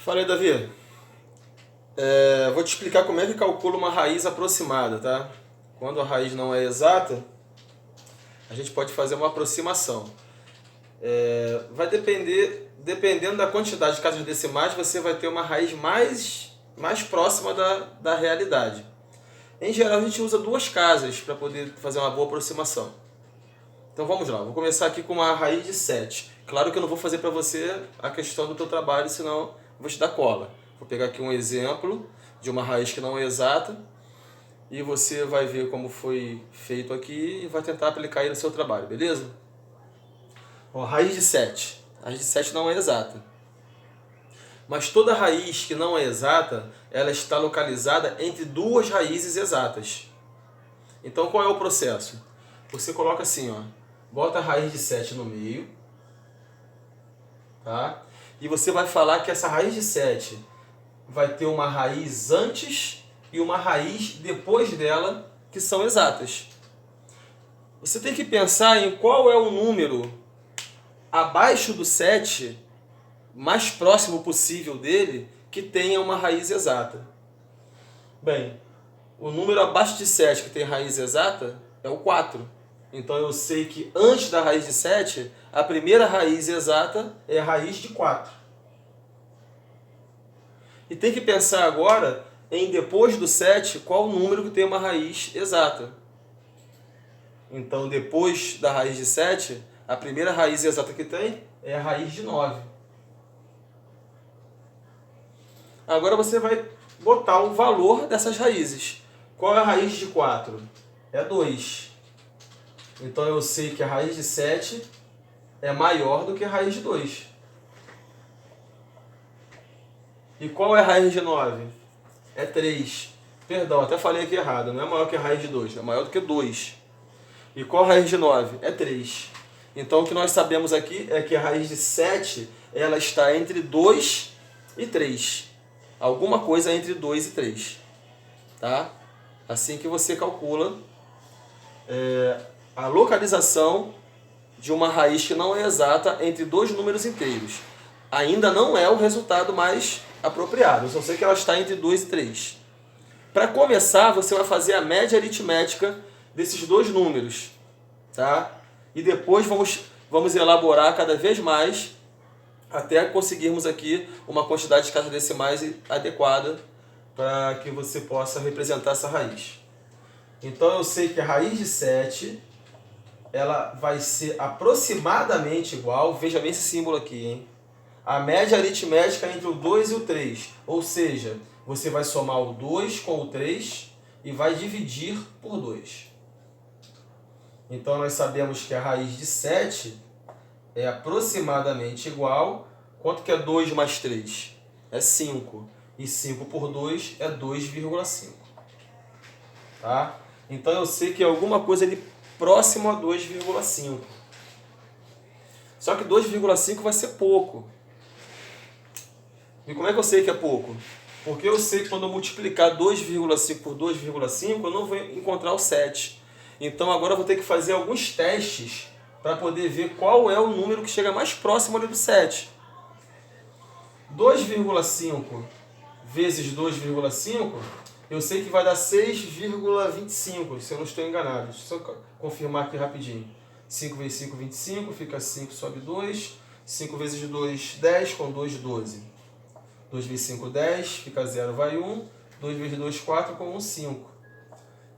Fala aí, Davi. Vou te explicar como é que calcula uma raiz aproximada, tá? Quando a raiz não é exata, a gente pode fazer uma aproximação. Vai dependendo da quantidade de casas decimais, você vai ter uma raiz mais próxima da realidade. Em geral, a gente usa duas casas para poder fazer uma boa aproximação. Então vamos lá, vou começar aqui com uma raiz de 7. Claro que eu não vou fazer para você a questão do teu trabalho, senão eu vou te dar cola. Vou pegar aqui um exemplo de uma raiz que não é exata e você vai ver como foi feito aqui e vai tentar aplicar aí no seu trabalho, beleza? Ó, raiz de 7. A raiz de 7 não é exata. Mas toda raiz que não é exata, ela está localizada entre duas raízes exatas. Então qual é o processo? Você coloca assim, ó, bota a raiz de 7 no meio, tá? E você vai falar que essa raiz de 7 vai ter uma raiz antes e uma raiz depois dela, que são exatas. Você tem que pensar em qual é o número abaixo do 7, mais próximo possível dele, que tenha uma raiz exata. Bem, o número abaixo de 7 que tem raiz exata é o 4. Então eu sei que antes da raiz de 7, a primeira raiz exata é a raiz de 4. E tem que pensar agora em depois do 7, qual o número que tem uma raiz exata. Então depois da raiz de 7, a primeira raiz exata que tem é a raiz de 9. Agora você vai botar o valor dessas raízes. Qual é a raiz de 4? É 2. Então eu sei que a raiz de 7 é maior do que a raiz de 2. E qual é a raiz de 9? É 3. Perdão, até falei aqui errado. Não é maior que a raiz de 2, é maior do que 2. E qual a raiz de 9? É 3. Então o que nós sabemos aqui é que a raiz de 7 ela está entre 2 e 3. Alguma coisa entre 2 e 3. Tá? Assim que você calcula a localização de uma raiz que não é exata entre dois números inteiros. Ainda não é o resultado mais apropriado. Eu só sei que ela está entre 2 e 3. Para começar, você vai fazer a média aritmética desses dois números. Tá? E depois vamos elaborar cada vez mais até conseguirmos aqui uma quantidade de casas decimais adequada para que você possa representar essa raiz. Então eu sei que a raiz de 7 ela vai ser aproximadamente igual, veja bem esse símbolo aqui, hein? A média aritmética entre o 2 e o 3, ou seja, você vai somar o 2 com o 3 e vai dividir por 2. Então nós sabemos que a raiz de 7 é aproximadamente igual, quanto que é 2 mais 3? É 5. E 5 por 2 é 2,5. Tá? Então eu sei que é alguma coisa ali próximo a 2,5. Só que 2,5 vai ser pouco. E como é que eu sei que é pouco? Porque eu sei que quando eu multiplicar 2,5 por 2,5, eu não vou encontrar o 7. Então agora eu vou ter que fazer alguns testes para poder ver qual é o número que chega mais próximo ali do 7. 2,5 vezes 2,5, eu sei que vai dar 6,25, se eu não estou enganado. Deixa eu só confirmar aqui rapidinho. 5 vezes 5, 25, fica 5, sobe 2. 5 vezes 2, 10, com 2, 12. 2 vezes 5, 10, fica 0, vai 1. 2 vezes 2, 4, com 1, 5.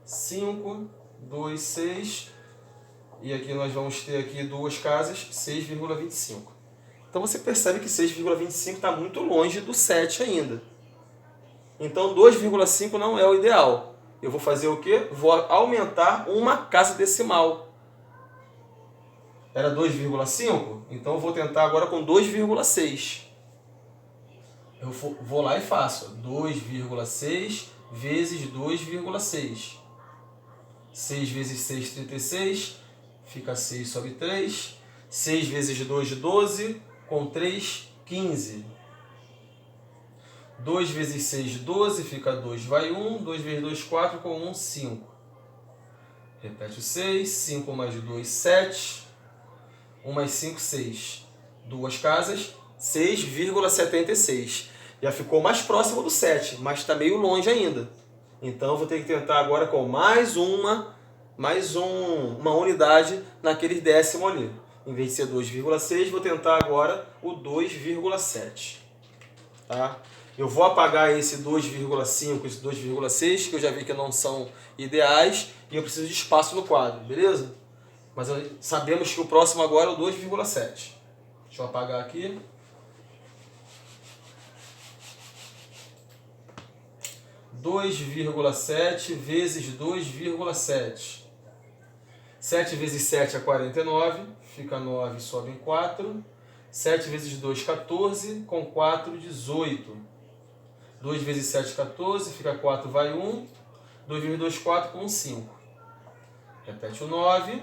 5, 2, 6. E aqui nós vamos ter aqui duas casas, 6,25. Então você percebe que 6,25 está muito longe do 7 ainda. Então 2,5 não é o ideal. Eu vou fazer o quê? Vou aumentar uma casa decimal. Era 2,5? Então eu vou tentar agora com 2,6. Eu vou lá e faço 2,6 vezes 2,6. 6 vezes 6, 36. Fica 6 sobre 3. 6 vezes 2, 12. Com 3, 15. 2 vezes 6, 12. Fica 2, vai 1. 2 vezes 2, 4. Com 1, 5. Repete o 6. 5 mais 2, 7. 1 mais 5, 6. Duas casas, 6,76. Já ficou mais próximo do 7, mas está meio longe ainda. Então eu vou ter que tentar agora com uma unidade naquele décimo ali. Em vez de ser 2,6, vou tentar agora o 2,7. Tá? Eu vou apagar esse 2,5 e esse 2,6, que eu já vi que não são ideais, e eu preciso de espaço no quadro, beleza? Mas sabemos que o próximo agora é o 2,7. Deixa eu apagar aqui. 2,7 vezes 2,7. 7 vezes 7 é 49, fica 9, sobe em 4. 7 vezes 2, 14, com 4, 18. 2 vezes 7, 14, fica 4, vai 1. 2 vezes 2, 4, com 5. Repete o 9.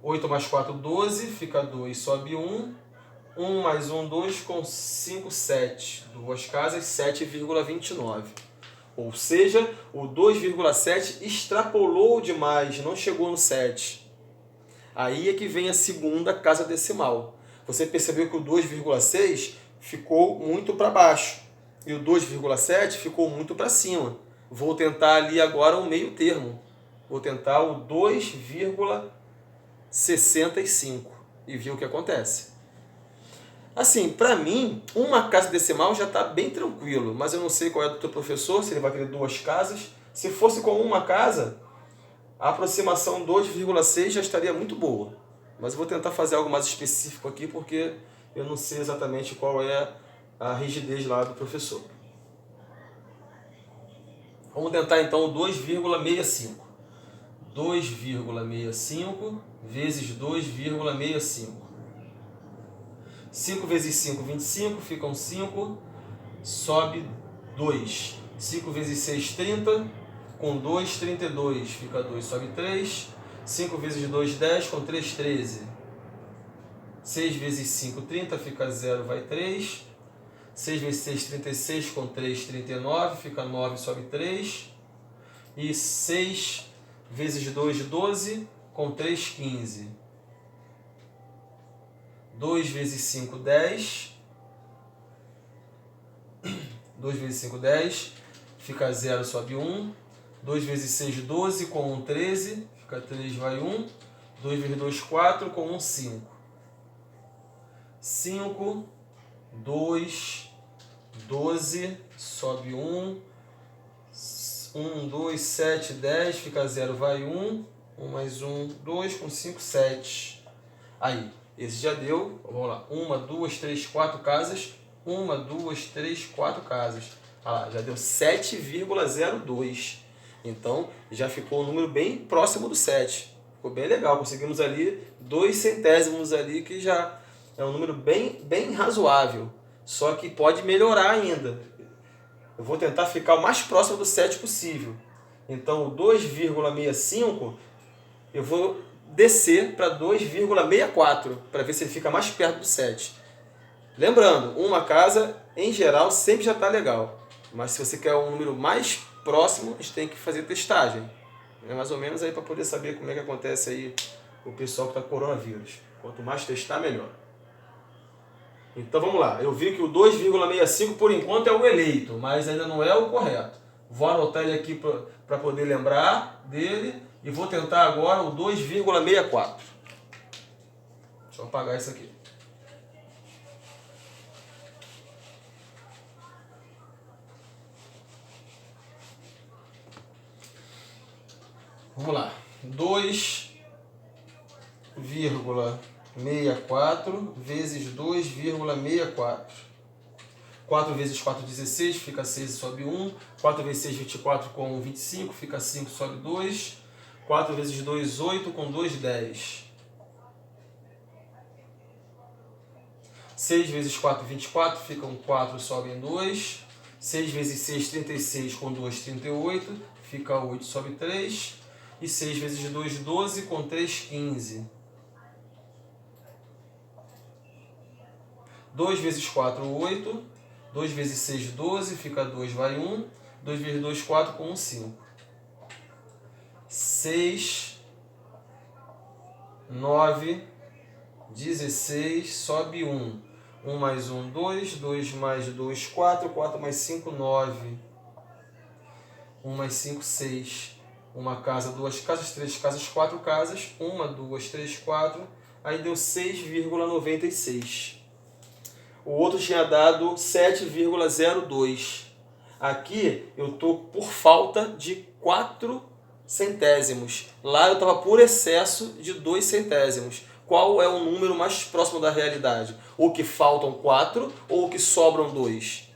8 mais 4, 12, fica 2, sobe 1. 1 mais 1, 2, com 5, 7. Duas casas, 7,29. Ou seja, o 2,7 extrapolou demais, não chegou no 7. Aí é que vem a segunda casa decimal. Você percebeu que o 2,6 ficou muito para baixo e o 2,7 ficou muito para cima. Vou tentar ali agora um meio termo. Vou tentar o 2,65 e ver o que acontece. Assim, para mim, uma casa decimal já está bem tranquilo, mas eu não sei qual é do teu professor, se ele vai querer duas casas. Se fosse com uma casa, a aproximação 2,6 já estaria muito boa. Mas eu vou tentar fazer algo mais específico aqui, porque eu não sei exatamente qual é a rigidez lá do professor. Vamos tentar então o 2,65. 2,65 vezes 2,65. 5 vezes 5, 25, ficam 5, sobe 2. 5 vezes 6, 30, com 2, 32, fica 2, sobe 3. 5 vezes 2, 10, com 3, 13. 6 vezes 5, 30, fica 0, vai 3. 6 vezes 6, 36, com 3, 39, fica 9, sobe 3. E 6 vezes 2, 12, com 3, 15. 2 vezes 5, 10. 2 vezes 5, 10. Fica 0, sobe 1. 2 vezes 6, 12. Com 1, 13. Fica 3, vai 1. 2 vezes 2, 4. Com 1, 5. 5. 2. 12. Sobe 1. 1, 2, 7, 10. Fica 0, vai 1. 1 mais 1, 2. Com 5, 7. Aí. Esse já deu, vamos lá, 1, 2, 3, 4 casas, 1, 2, 3, 4 casas. Ah lá, já deu 7,02. Então, já ficou um número bem próximo do 7. Ficou bem legal, conseguimos ali 2 centésimos ali, que já é um número bem razoável. Só que pode melhorar ainda. Eu vou tentar ficar o mais próximo do 7 possível. Então, o 2,65 eu vou descer para 2,64 para ver se ele fica mais perto do 7. Lembrando, uma casa, em geral, sempre já está legal. Mas se você quer um número mais próximo, a gente tem que fazer testagem. É mais ou menos aí para poder saber como é que acontece aí o pessoal que está com coronavírus. Quanto mais testar, melhor. Então vamos lá. Eu vi que o 2,65 por enquanto é o eleito, mas ainda não é o correto. Vou anotar ele aqui para poder lembrar dele. E vou tentar agora o 2,64. Deixa eu apagar isso aqui. Vamos lá. 2,64 vezes 2,64. 4 vezes 4, 16, fica 6 e sobe 1. 4 vezes 6, 24, com 1, 25, fica 5, sobe 2. 4 vezes 2, 8, com 2, 10. 6 vezes 4, 24, ficam 4, sobem 2. 6 vezes 6, 36, com 2, 38, fica 8, sobe 3. E 6 vezes 2, 12, com 3, 15. 2 vezes 4, 8. 2 vezes 6, 12, fica 2, vai 1. 2 vezes 2, 4, com 1, 5. 6, 9, 16, sobe 1. 1 mais 1, 2. 2 mais 2, 4. 4 mais 5, 9. 1 mais 5, 6. Uma casa, duas casas, três casas, quatro casas. 1, 2, 3, 4. Aí deu 6,96. O outro tinha dado 7,02. Aqui eu estou por falta de 4 centésimos. Lá eu estava por excesso de 2 centésimos. Qual é o número mais próximo da realidade? O que faltam 4 ou o que sobram 2?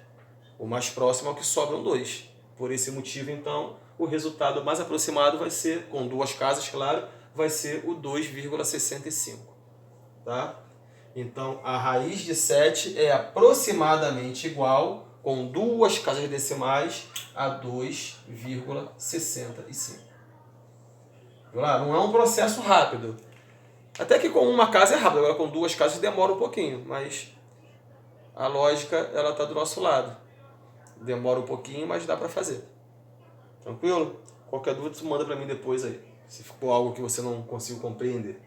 O mais próximo é o que sobram 2. Por esse motivo, então, o resultado mais aproximado vai ser, com duas casas, claro, vai ser o 2,65. Tá? Então, a raiz de 7 é aproximadamente igual, com duas casas decimais, a 2,65. Claro, não é um processo rápido. Até que com uma casa é rápido, agora com duas casas demora um pouquinho, mas a lógica ela está do nosso lado. Demora um pouquinho, mas dá para fazer. Tranquilo? Qualquer dúvida, você manda para mim depois aí, se ficou algo que você não conseguiu compreender.